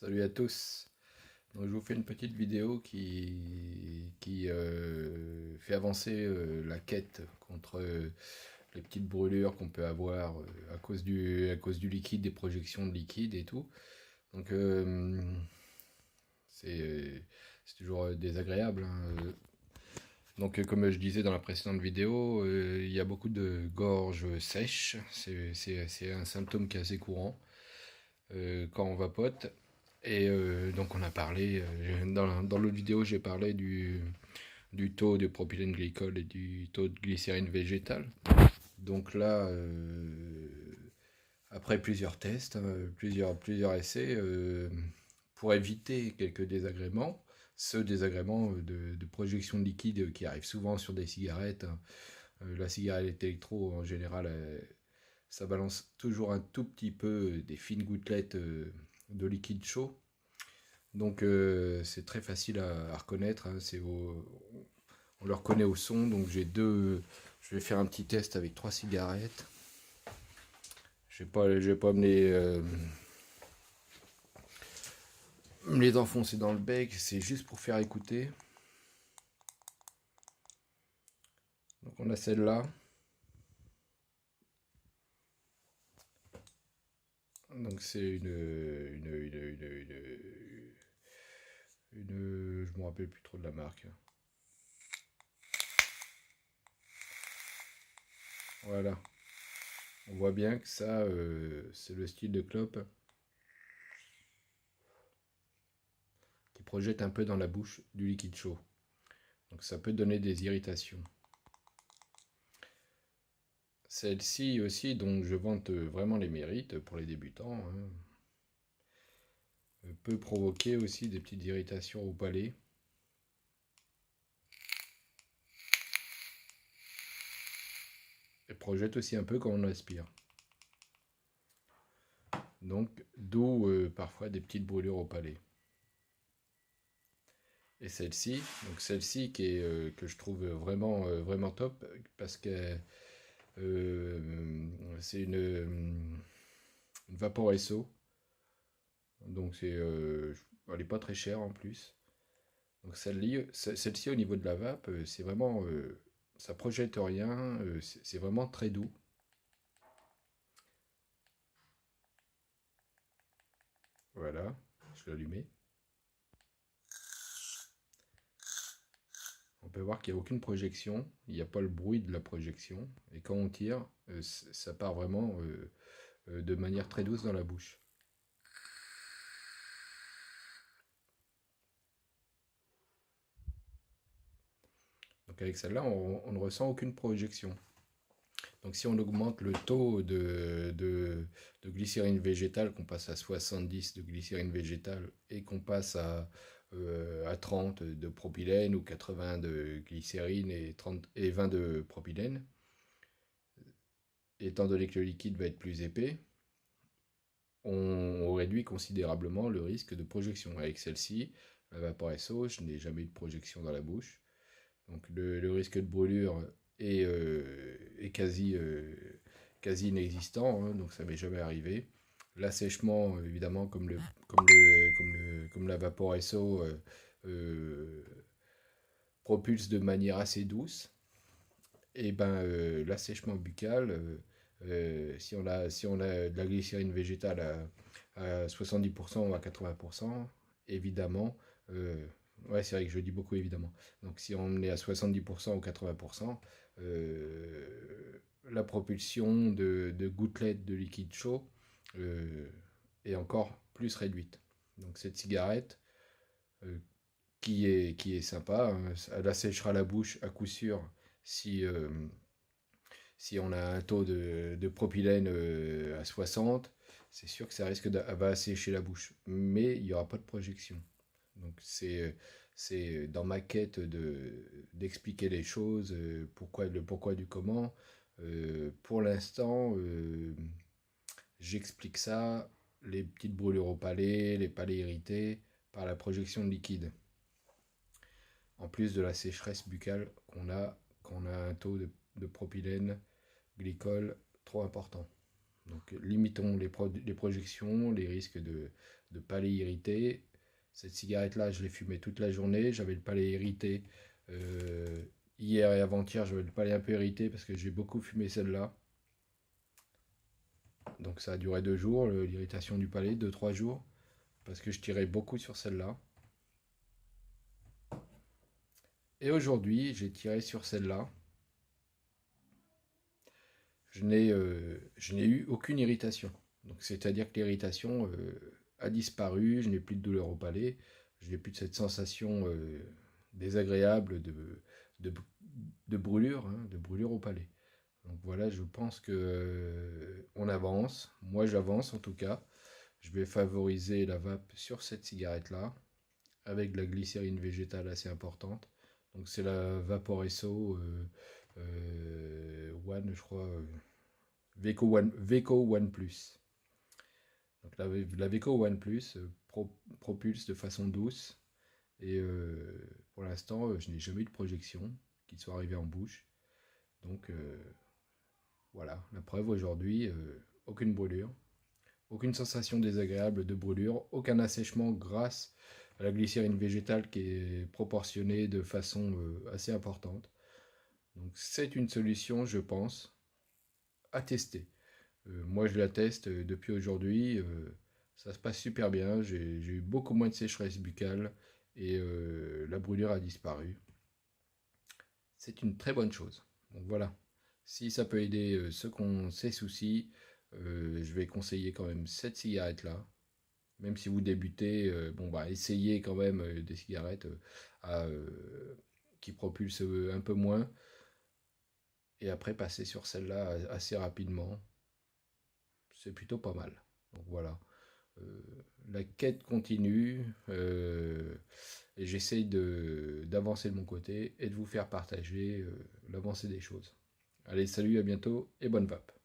Salut à tous. Donc, je vous fais une petite vidéo qui fait avancer la quête contre les petites brûlures qu'on peut avoir à cause du liquide, des projections de liquide et tout. Donc c'est toujours désagréable, hein. Donc comme je disais dans la précédente vidéo, il y a beaucoup de gorge sèche. C'est un symptôme qui est assez courant quand on vapote. Et donc on a parlé, dans l'autre vidéo j'ai parlé du taux de propylène glycol et du taux de glycérine végétale. Donc là, après plusieurs tests, plusieurs essais, pour éviter quelques désagréments, ce désagrément de projection de liquide qui arrive souvent sur des cigarettes, hein. La cigarette électro en général, ça balance toujours un tout petit peu des fines gouttelettes de liquide chaud. Donc c'est très facile à reconnaître, hein. On le reconnaît au son. Donc je vais faire un petit test avec 3 cigarettes. Je vais pas me les enfoncer dans le bec, c'est juste pour faire écouter. Donc on a celle-là. Donc c'est je me rappelle plus trop de la marque. Voilà. On voit bien que ça, c'est le style de clope qui projette un peu dans la bouche du liquide chaud. Donc ça peut donner des irritations. Celle-ci aussi, donc je vante vraiment les mérites pour les débutants, hein, peut provoquer aussi des petites irritations au palais. Et projette aussi un peu quand on aspire. Donc d'où parfois des petites brûlures au palais. Et celle-ci, donc celle-ci que je trouve vraiment top parce que c'est une Vapor SO. Donc elle est pas très chère en plus. Donc celle-ci au niveau de la vape, c'est vraiment, ça projette rien, c'est vraiment très doux. Voilà, je l'ai allumé. On peut voir qu'il n'y a aucune projection, il n'y a pas le bruit de la projection. Et quand on tire, ça part vraiment de manière très douce dans la bouche. Donc avec celle-là, on ne ressent aucune projection. Donc si on augmente le taux de glycérine végétale, qu'on passe à 70 de glycérine végétale et qu'on passe à 30 de propylène ou 80 de glycérine et 20 de propylène, étant donné que le liquide va être plus épais, on réduit considérablement le risque de projection. Avec celle-ci, la Vapor SO, je n'ai jamais eu de projection dans la bouche. Donc le risque de brûlure est quasi inexistant, hein, donc ça m'est jamais arrivé. L'assèchement, évidemment, comme la Vapor SO, euh, propulse de manière assez douce. Et ben l'assèchement buccal, si on a de la glycérine végétale à 70% ou à 80%, évidemment, ouais, c'est vrai que je dis beaucoup évidemment. Donc si on est à 70% ou 80%, la propulsion de gouttelettes de liquide chaud euh, est encore plus réduite. Donc cette cigarette, euh, qui est sympa, hein, elle asséchera la bouche à coup sûr si, si on a un taux de propylène à 60, c'est sûr que ça risque de va assécher la bouche. Mais il n'y aura pas de projection. Donc c'est dans ma quête d'expliquer les choses, le pourquoi du comment. Pour l'instant, j'explique ça, les petites brûlures au palais, les palais irrités, par la projection de liquide. En plus de la sécheresse buccale qu'on a quand on a un taux de propylène glycol trop important. Donc limitons les projections, les risques de palais irrité. Cette cigarette-là, je l'ai fumée toute la journée. J'avais le palais irrité. Hier et avant-hier, j'avais le palais un peu irrité parce que j'ai beaucoup fumé celle-là. Donc ça a duré 2 jours, l'irritation du palais, 2, 3 jours, parce que je tirais beaucoup sur celle-là. Et aujourd'hui, j'ai tiré sur celle-là. Je n'ai eu aucune irritation. Donc c'est-à-dire que l'irritation a disparu, je n'ai plus de douleur au palais, je n'ai plus de cette sensation désagréable de, de brûlure au palais. Donc voilà, je pense que on avance. Moi, j'avance en tout cas. Je vais favoriser la vape sur cette cigarette-là, avec de la glycérine végétale assez importante. Donc c'est la Vaporesso One, je crois, Veco One Plus. Donc la Veco One Plus propulse de façon douce. Et pour l'instant, je n'ai jamais eu de projection qui soit arrivée en bouche. Donc voilà, la preuve aujourd'hui, aucune brûlure, aucune sensation désagréable de brûlure, aucun assèchement grâce à la glycérine végétale qui est proportionnée de façon assez importante. Donc c'est une solution, je pense, à tester. Moi je la teste depuis aujourd'hui, ça se passe super bien, j'ai eu beaucoup moins de sécheresse buccale et la brûlure a disparu. C'est une très bonne chose. Donc voilà. Si ça peut aider ceux qui ont ces soucis, je vais conseiller quand même cette cigarette-là. Même si vous débutez, bon bah essayez quand même des cigarettes qui propulsent un peu moins. Et après passer sur celle-là assez rapidement. C'est plutôt pas mal. Donc voilà. Euh, la quête continue. Et j'essaye d'avancer de mon côté et de vous faire partager l'avancée des choses. Allez, salut, à bientôt et bonne vape.